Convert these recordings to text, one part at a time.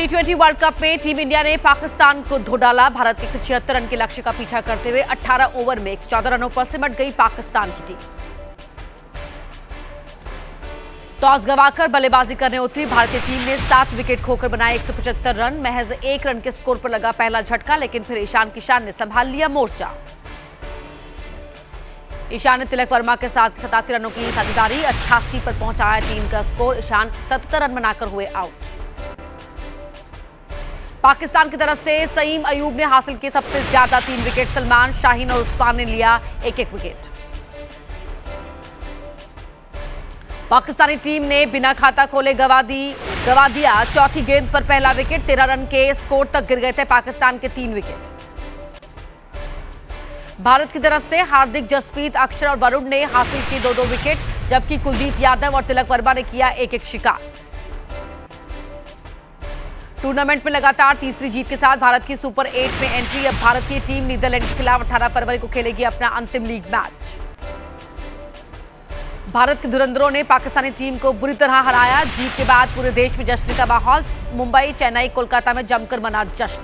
टी20 world cup में team India ने पाकिस्तान को धो डाला। भारत के 176 रन के लक्ष्य का पीछा करते हुए 18 ओवर में 114 रनों पर सिमट गई पाकिस्तान की टीम। टॉस गंवाकर बल्लेबाजी करने उतरी भारतीय टीम ने 7 विकेट खोकर बनाए 175 रन। महज 1 रन के स्कोर पर लगा पहला झटका, लेकिन फिर ईशान किशन ने संभाल लिया मोर्चा। ईशान ने तिलक वर्मा के साथ 87 रनों की साझेदारी, 88 पर पहुंचाया टीम का स्कोर। ईशान 77 रन बनाकर हुए आउट। पाकिस्तान की तरफ से सईम अयूब ने हासिल किए सबसे ज्यादा 3 विकेट। सलमान, शाहीन और उस्मान ने लिया एक विकेट। पाकिस्तानी टीम ने बिना खाता खोले गवा दिया चौथी गेंद पर पहला विकेट। 13 रन के स्कोर तक गिर गए थे पाकिस्तान के 3 विकेट। भारत की तरफ से हार्दिक, जसप्रीत, अक्षर और वरुण ने हासिल की 2-2 विकेट, जबकि कुलदीप यादव और तिलक वर्मा ने किया एक शिकार। टूर्नामेंट में लगातार तीसरी जीत के साथ भारत की सुपर 8 में एंट्री। अब भारतीय टीम नीदरलैंड के खिलाफ 18 फरवरी को खेलेगी अपना अंतिम लीग मैच। भारत के धुरंधरों ने पाकिस्तानी टीम को बुरी तरह हराया। जीत के बाद पूरे देश में जश्न का माहौल। मुंबई, चेन्नई, कोलकाता में जमकर मना जश्न।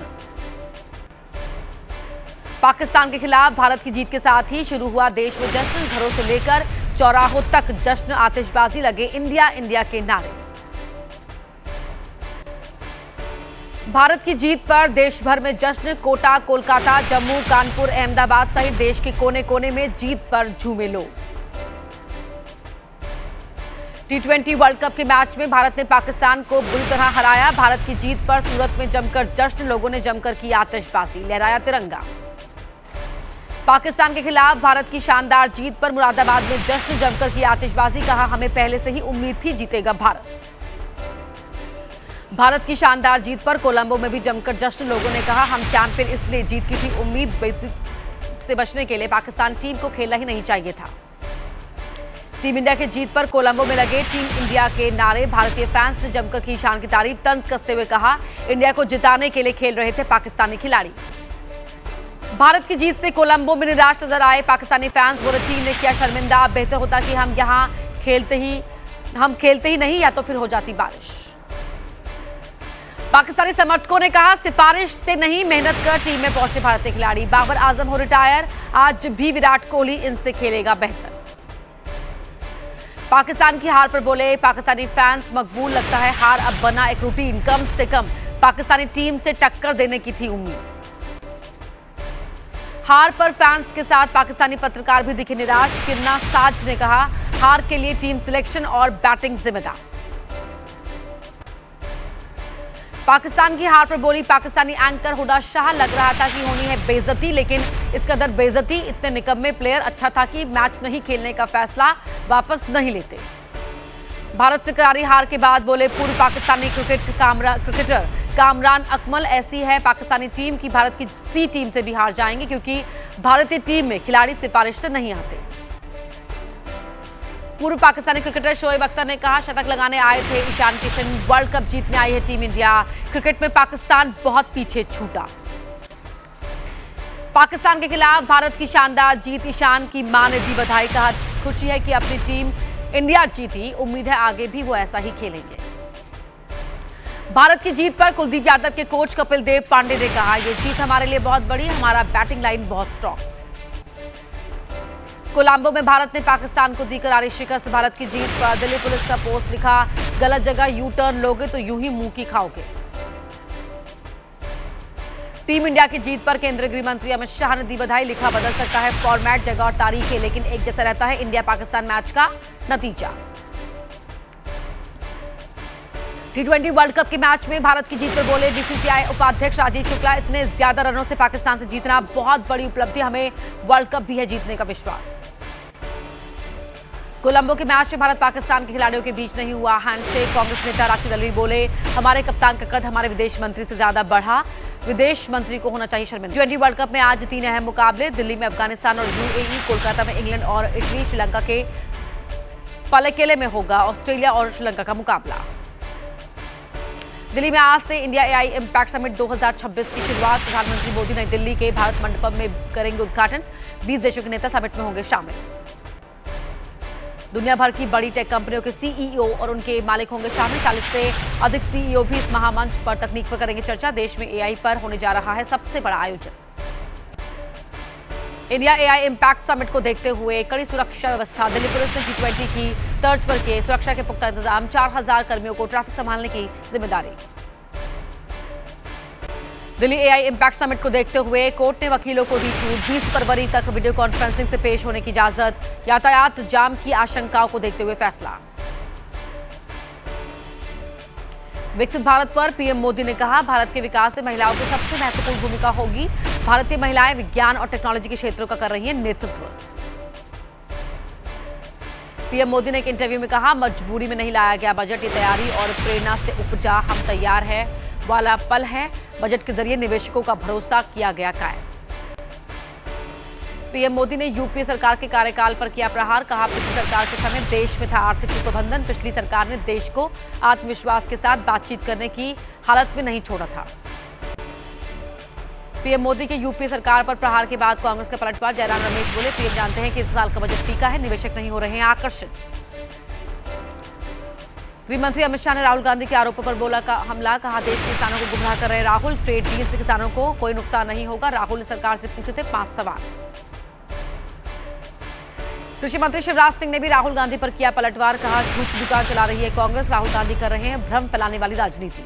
पाकिस्तान के खिलाफ भारत की जीत के साथ ही शुरू हुआ देश में जश्न। घरों से लेकर चौराहों तक जश्न, आतिशबाजी, लगे इंडिया इंडिया के नारे। भारत की जीत पर देश भर में जश्न। कोटा, कोलकाता, जम्मू, कानपुर, अहमदाबाद सहित देश के कोने कोने में जीत पर झूमे लोग। टी20 वर्ल्ड कप के मैच में भारत ने पाकिस्तान को बुरी तरह हराया। भारत की जीत पर सूरत में जमकर जश्न, लोगों ने जमकर की आतिशबाजी, लहराया तिरंगा। पाकिस्तान के खिलाफ भारत की शानदार जीत पर मुरादाबाद में जश्न, जमकर की आतिशबाजी, कहा हमें पहले से ही उम्मीद थी जीतेगा भारत। भारत की शानदार जीत पर कोलंबो में भी जमकर जश्न, लोगों ने कहा हम चैंपियन इसलिए जीत की थी, उम्मीद से बचने के लिए पाकिस्तान टीम को खेलना ही नहीं चाहिए था। टीम इंडिया की जीत पर कोलंबो में लगे टीम इंडिया के नारे। भारतीय फैंस ने जमकर की ईशान की तारीफ, तंज कसते हुए कहा इंडिया को जिताने के लिए खेल रहे थे पाकिस्तानी खिलाड़ी। भारत की जीत से कोलंबो में निराश नजर आए पाकिस्तानी फैंस। बोले टीम ने किया शर्मिंदा, बेहतर होता कि हम खेलते ही नहीं, या तो फिर हो जाती बारिश। पाकिस्तानी समर्थकों ने कहा सिफारिश से नहीं, मेहनत कर टीम में पहुंचे भारतीय खिलाड़ी। बाबर आजम हो रिटायर, आज भी विराट कोहली इनसे खेलेगा बेहतर। पाकिस्तान की हार पर बोले पाकिस्तानी फैंस, मकबूल लगता है हार अब बना एक रूटीन, कम से कम पाकिस्तानी टीम से टक्कर देने की थी उम्मीद। हार पर फैंस के साथ पाकिस्तानी पत्रकार भी दिखे निराश। किरना साज ने कहा हार के लिए टीम सिलेक्शन और बैटिंग जिम्मेदार। पाकिस्तान की हार पर बोली पाकिस्तानी एंकर हुदा शाह, लग रहा था कि होनी है बेइज्जती, लेकिन इस कदर बेइज्जती, इतने निकम्मे प्लेयर, अच्छा था कि मैच नहीं खेलने का फैसला वापस नहीं लेते। भारत से करारी हार के बाद बोले पूर्व पाकिस्तानी क्रिकेटर कामरान अकमल, ऐसी है पाकिस्तानी टीम की भारत की सी टीम से भी हार जाएंगे, क्योंकि भारतीय टीम में खिलाड़ी सिफारिश से नहीं आते। पूर्व पाकिस्तानी क्रिकेटर शोएब अख्तर ने कहा शतक लगाने आए थे ईशान किशन, वर्ल्ड कप जीतने आई है टीम इंडिया, क्रिकेट में पाकिस्तान बहुत पीछे छूटा। पाकिस्तान के खिलाफ भारत की शानदार जीत, ईशान की मां ने दी बधाई, कहा खुशी है कि अपनी टीम इंडिया जीती, उम्मीद है आगे भी वो ऐसा ही खेलेंगे। भारत की जीत पर कुलदीप यादव के कोच कपिल देव पांडे ने कहा यह जीत हमारे लिए बहुत बड़ी, हमारा बैटिंग लाइन बहुत स्ट्रॉन्ग। कोलंबो में भारत ने पाकिस्तान को दी करारी शिकस्त। भारत की जीत पर दिल्ली पुलिस का पोस्ट लिखा गलत जगह यू टर्न लोगे तो यूं ही मुंह की खाओगे। टीम इंडिया की जीत पर केंद्रीय गृह मंत्री अमित शाह ने दी बधाई, लिखा बदल सकता है फॉर्मेट, जगह और तारीखें, लेकिन एक जैसा रहता है इंडिया पाकिस्तान मैच का नतीजा। टी20 वर्ल्ड कप के मैच में भारत की जीत पर बोले बीसीसीआई उपाध्यक्ष राजीव शुक्ला, इतने ज्यादा रनों से पाकिस्तान से जीतना बहुत बड़ी उपलब्धि, हमें वर्ल्ड कप भी है जीतने का विश्वास। कोलंबो के मैच में भारत पाकिस्तान के खिलाड़ियों के बीच नहीं हुआ हैंडशेक। कांग्रेस नेता राशिद अली बोले हमारे कप्तान का कद हमारे विदेश मंत्री से ज्यादा बढ़ा, विदेश मंत्री को होना चाहिए शर्मिंदा। टी20 वर्ल्ड कप में आज 3 अहम मुकाबले, दिल्ली में अफगानिस्तान और यूएई, कोलकाता में इंग्लैंड और इटली, श्रीलंका के पलकेले में होगा ऑस्ट्रेलिया और श्रीलंका का मुकाबला। दिल्ली में आज से इंडिया एआई इम्पैक्ट समिट 2026 की शुरुआत, प्रधानमंत्री मोदी नई दिल्ली के भारत मंडपम में करेंगे उद्घाटन, 20 देशों के नेता समिट में होंगे शामिल। दुनिया भर की बड़ी टेक कंपनियों के सीईओ और उनके मालिक होंगे शामिल। 40 से अधिक सीईओ भी इस महामंच पर तकनीक पर करेंगे चर्चा। देश में एआई पर होने जा रहा है सबसे बड़ा आयोजन। इंडिया एआई इम्पैक्ट समिट को देखते हुए कड़ी सुरक्षा व्यवस्था। दिल्ली पुलिस ने G20 की तर्ज पर किए सुरक्षा के पुख्ता इंतजाम। 4000 कर्मियों को ट्रैफिक संभालने की जिम्मेदारी। दिल्ली एआई इम्पैक्ट समिट को देखते हुए कोर्ट ने वकीलों को दी छूट। 20 फरवरी तक वीडियो कॉन्फ्रेंसिंग से पेश होने की इजाजत। यातायात जाम की आशंकाओं को देखते हुए फैसला। विकसित भारत पर पीएम मोदी ने कहा, भारत के विकास में महिलाओं की सबसे महत्वपूर्ण भूमिका होगी। भारतीय महिलाएं विज्ञान और टेक्नोलॉजी के क्षेत्रों का कर रही हैं नेतृत्व। पीएम मोदी ने एक इंटरव्यू में कहा, मजबूरी में नहीं लाया गया बजट, ये तैयारी और प्रेरणा से उपजा। हम तैयार है वाला पल है। बजट के जरिए निवेशकों का भरोसा किया गया कायम। पीएम मोदी ने यूपीए सरकार के कार्यकाल पर किया प्रहार। कहा, पिछली सरकार के समय देश में था आर्थिक कुप्रबंधन। पिछली सरकार ने देश को आत्मविश्वास के साथ बातचीत करने की हालत में नहीं छोड़ा था। पीएम मोदी के यूपीए सरकार पर प्रहार के बाद कांग्रेस का पलटवार। जयराम रमेश बोले, पीएम जानते हैं कि इस साल का बजट फीका है, निवेशक नहीं हो रहे हैं आकर्षित। गृह मंत्री अमित शाह ने राहुल गांधी के आरोपों पर बोला हमला। कहा, देश के किसानों को गुमराह कर रहे राहुल। ट्रेड डील से किसानों को कोई नुकसान नहीं होगा। राहुल ने सरकार से पूछे थे 5 सवाल। कृषि मंत्री शिवराज सिंह ने भी राहुल गांधी पर किया पलटवार। कहा, झूठ की दुकान चला रही है कांग्रेस। राहुल गांधी कर रहे हैं भ्रम फैलाने वाली राजनीति।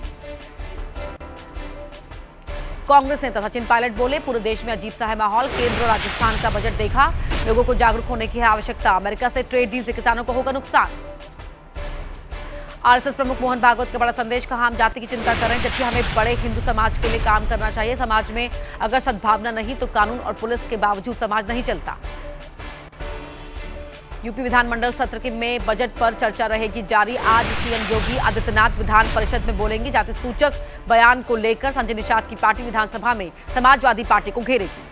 कांग्रेस नेता सचिन पायलट बोले, पूरे देश में अजीब सा है माहौल। केंद्र और राजस्थान का बजट देखा, लोगों को जागरूक होने की है आवश्यकता। अमेरिका से ट्रेड डील से किसानों को होगा नुकसान। आरएसएस प्रमुख मोहन भागवत का बड़ा संदेश। कहा, हम जाति की चिंता कर रहे हैं जबकि हमें बड़े हिंदू समाज के लिए काम करना चाहिए। समाज में अगर सद्भावना नहीं तो कानून और पुलिस के बावजूद समाज नहीं चलता। यूपी विधानमंडल सत्र में बजट पर चर्चा रहेगी जारी। आज सीएम योगी आदित्यनाथ विधान परिषद में बोलेंगे। जाति सूचक बयान को लेकर संजय निषाद की पार्टी विधानसभा में समाजवादी पार्टी को घेरेगी।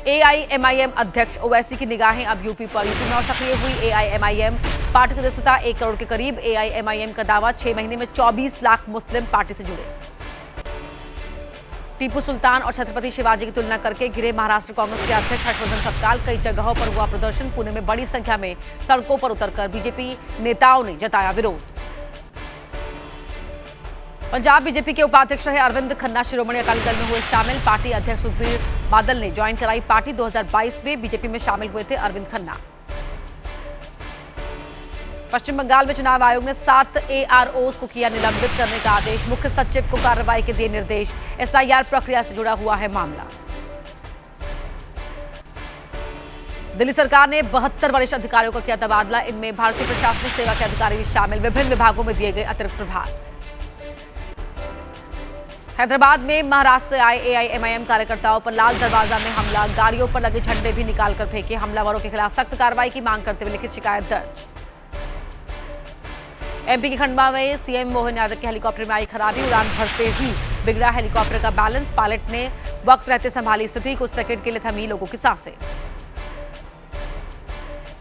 एआईएमआईएम अध्यक्ष ओवैसी की निगाहें अब यूपी पर। यूपी में और सक्रिय हुई एआईएमआईएम पार्टी सदस्यता 1 करोड़ के करीब। एआईएमआईएम का दावा, 6 महीने में 24 लाख मुस्लिम पार्टी से जुड़े। टीपू सुल्तान और छत्रपति शिवाजी की तुलना करके घिरे महाराष्ट्र कांग्रेस के अध्यक्ष हर्षवर्धन सतकाल। कई जगहों पर हुआ प्रदर्शन। पुणे में बड़ी संख्या में सड़कों पर उतरकर बीजेपी नेताओं ने जताया विरोध। पंजाब बीजेपी के उपाध्यक्ष रहे अरविंद खन्ना शिरोमणि अकाली दल में हुए शामिल। पार्टी अध्यक्ष सुखबीर बादल ने ज्वाइन कराई पार्टी। 2022 में बीजेपी में शामिल हुए थे अरविंद खन्ना। पश्चिम बंगाल में चुनाव आयोग ने 7 एआरओज को किया निलंबित करने का आदेश। मुख्य सचिव को कार्रवाई के दिए निर्देश। एसआईआर प्रक्रिया से जुड़ा हुआ है मामला। दिल्ली सरकार ने 72 वरिष्ठ अधिकारियों का किया तबादला। इनमें भारतीय प्रशासनिक सेवा के अधिकारी भी शामिल। विभिन्न विभागों में दिए गए अतिरिक्त प्रभार। हैदराबाद में महाराष्ट्र से आए एआईएमआईएम कार्यकर्ताओं पर लाल दरवाजा में हमला। गाड़ियों पर लगे झंडे भी निकालकर फेंके। हमलावरों के खिलाफ सख्त कार्रवाई की मांग करते हुए लिखित शिकायत दर्ज। एमपी के खंडवा में सीएम मोहन यादव के हेलीकॉप्टर में आई खराबी। उड़ान भरते ही बिगड़ा हेलीकॉप्टर का बैलेंस। पायलट ने वक्त रहते संभाली स्थिति। कुछ सेकंड के लिए थमी लोगों की सांसें।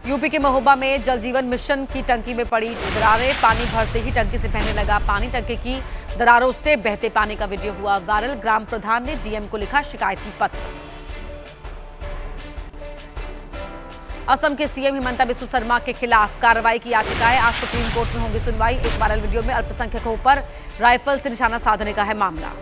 यूपी के महोबा में जल जीवन मिशन की टंकी में पड़ी दरारें। पानी भरते ही टंकी से बहने लगा पानी। टंकी की दरारों से बहते पानी का वीडियो हुआ वायरल। ग्राम प्रधान ने डीएम को लिखा शिकायती पत्र। असम के सीएम हिमंता बिस्वा शर्मा के खिलाफ कार्रवाई की याचिकाएं। आज सुप्रीम कोर्ट में होंगी सुनवाई। एक वायरल वीडियो में अल्पसंख्यकों पर राइफल से निशाना साधने का है मामला।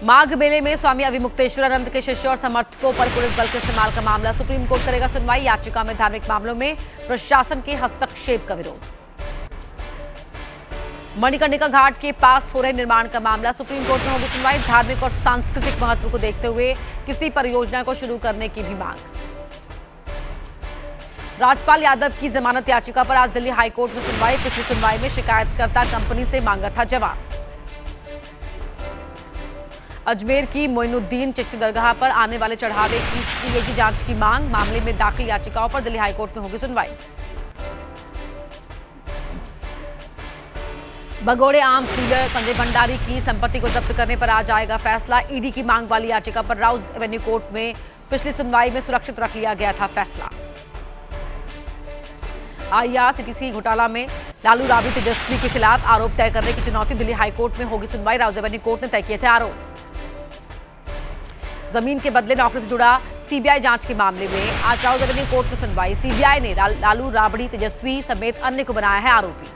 माघ मेले में स्वामी अविमुक्तेश्वरानंद के शिष्यों और समर्थकों पर पुलिस बल के इस्तेमाल का मामला। सुप्रीम कोर्ट करेगा सुनवाई। याचिका में धार्मिक मामलों में प्रशासन के हस्तक्षेप का विरोध। मणिकर्णिका घाट के पास हो रहे निर्माण का मामला। सुप्रीम कोर्ट में होगी सुनवाई। धार्मिक और सांस्कृतिक महत्व को देखते हुए किसी परियोजना को शुरू करने की भी मांग। राजपाल यादव की जमानत याचिका पर आज दिल्ली हाईकोर्ट में सुनवाई। पिछली सुनवाई में शिकायतकर्ता कंपनी से मांगा था जवाब। अजमेर की मोइनुद्दीन चिश्ती दरगाह पर आने वाले चढ़ावे की सीए की जांच की मांग। मामले में दाखिल याचिकाओं पर दिल्ली हाईकोर्ट में होगी सुनवाई। भगोड़े आर्म्स डीलर संजय भंडारी की संपत्ति को जब्त करने पर आज आएगा फैसला। ईडी की मांग वाली याचिका पर राउज एवेन्यू कोर्ट में पिछली सुनवाई में सुरक्षित रख लिया गया था फैसला। आईआरसीटीसी घोटाला में लालू राबड़ी तेजस्वी के खिलाफ आरोप तय करने की चुनौती। दिल्ली हाईकोर्ट में होगी सुनवाई। राउज एवेन्यू कोर्ट ने तय किए थे आरोप। जमीन के बदले नौकरी से जुड़ा सीबीआई जांच के मामले में आज राहुल गांधी कोर्ट में सुनवाई। सीबीआई ने लालू राबड़ी, तेजस्वी समेत अन्य को बनाया है आरोपी।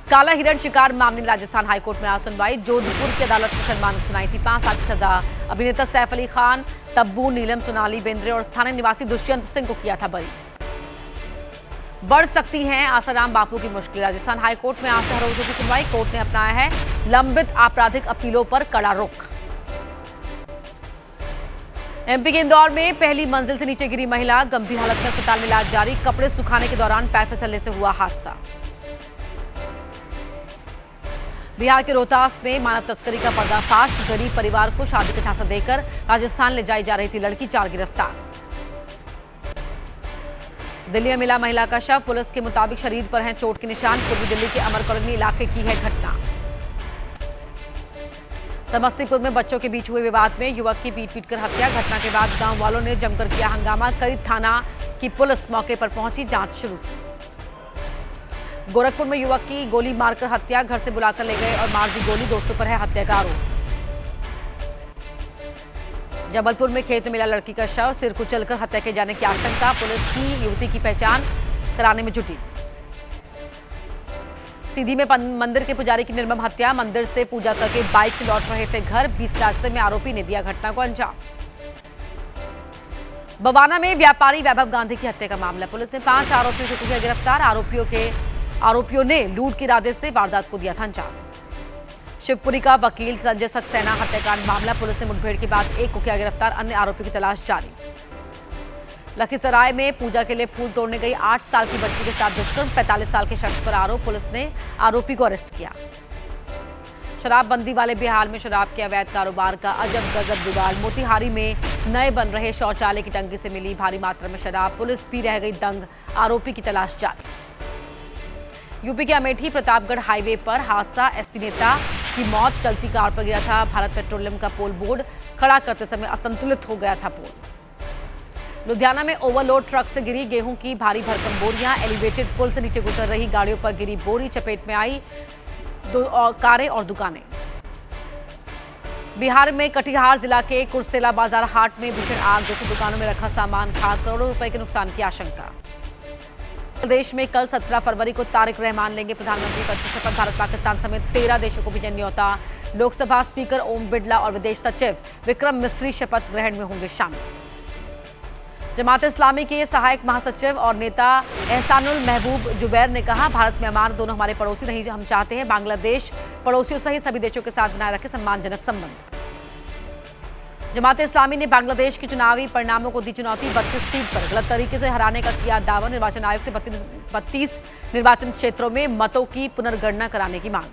काला हिरण शिकार मामले में राजस्थान हाईकोर्ट में आज सुनवाई। जोधपुर की अदालत ने सलमान को सुनाई थी 5 साल की सजा। अभिनेता सैफ अली खान, तब्बू, नीलम, सोनाली बेंद्रे और स्थानीय निवासी दुष्यंत सिंह को किया था बरी। बढ़ सकती हैं आसाराम बापू की मुश्किल। राजस्थान हाईकोर्ट में आज से हर रोजों की सुनवाई। कोर्ट ने अपनाया है लंबित आपराधिक अपीलों पर कड़ा रुख। एमपी के इंदौर में पहली मंजिल से नीचे गिरी महिला, गंभीर हालत में अस्पताल में इलाज जारी। कपड़े सुखाने के दौरान पैर फिसलने से हुआ हादसा। बिहार के रोहतास में मानव तस्करी का पर्दाफाश। गरीब परिवार को शादी का झांसा देकर राजस्थान ले जाई जा रही थी लड़की, 4 गिरफ्तार। दिल्ली में मिला महिला का शव। पुलिस के मुताबिक शरीर पर हैं चोट के निशान। पूर्वी दिल्ली के अमर कॉलोनी इलाके की है घटना। समस्तीपुर में बच्चों के बीच हुए विवाद में युवक की पीट कर हत्या। घटना के बाद गांव वालों ने जमकर किया हंगामा। कई थाना की पुलिस मौके पर पहुंची, जांच शुरू की। गोरखपुर में युवक की गोली मारकर हत्या। घर से बुलाकर ले गए और मार दी गोली। दोस्तों पर है हत्या का आरोप। जबलपुर में खेत में मिला लड़की का शव। सिर कुचलकर हत्या किए जाने की आशंका। पुलिस की युवती की पहचान कराने में जुटी। सीधी में मंदिर के पुजारी की निर्मम हत्या। मंदिर से पूजा करके बाइक से लौट रहे थे घर। 20 रास्ते में आरोपी ने दिया घटना को अंजाम। बवाना में व्यापारी वैभव गांधी की हत्या का मामला। पुलिस ने 5 आरोपियों को किया गिरफ्तार। आरोपियों ने लूट के इरादे से वारदात को दिया था अंजाम। शिवपुरी का वकील संजय सक्सेना हत्याकांड मामला। पुलिस ने मुठभेड़ के बाद एक को किया गिरफ्तार। अन्य आरोपी की तलाश जारी। लखीसराय में पूजा के लिए फूल तोड़ने गई 8 साल की बच्ची के साथ दुष्कर्म। 45 साल के शख्स पर आरोप। पुलिस ने आरोपी को अरेस्ट किया। शराबबंदी वाले बिहार में शराब के अवैध कारोबार का अजब गजब जुगाड़। मोतिहारी में नए बन रहे शौचालय की टंकी से मिली भारी मात्रा में शराब। पुलिस भी रह गई दंग। आरोपी की तलाश जारी। यूपी के अमेठी प्रतापगढ़ हाईवे पर हादसा। एसपी नेता की मौत। चलती कार पर गिरा था भारत पेट्रोलियम का पोल बोर्ड। खड़ा करते समय असंतुलित हो गया था पोल। लुधियाना में ओवरलोड ट्रक से गिरी गेहूं की भारी भरकम बोरियां। एलिवेटेड पुल से नीचे गुजर रही गाड़ियों पर गिरी बोरी। चपेट में आई 2 कारें और दुकानें। बिहार में कटिहार जिला के कुर्सेला बाजार हाट में भीषण आग। 200 दुकानों में रखा सामान खाक। करोड़ों रुपए के नुकसान की आशंका। प्रदेश में कल 17 फरवरी को तारिक रहमान लेंगे प्रधानमंत्री पद की शपथ। भारत पाकिस्तान समेत 13 देशों को भी न्योता। लोकसभा स्पीकर ओम बिरला और विदेश सचिव विक्रम मिस्री शपथ ग्रहण में होंगे शामिल। जमात इस्लामी के सहायक महासचिव और नेता एहसानुल महबूब जुबैर ने कहा, भारत में अमान दोनों हमारे पड़ोसी नहीं, हम चाहते हैं बांग्लादेश पड़ोसियों सहित सभी देशों के साथ बनाए रखे सम्मानजनक संबंध। जमात इस्लामी ने बांग्लादेश के चुनावी परिणामों को दी चुनौती। 32 सीट पर गलत तरीके से हराने का किया दावा। निर्वाचन आयोग से 32 निर्वाचन क्षेत्रों में मतों की पुनर्गणना कराने की मांग।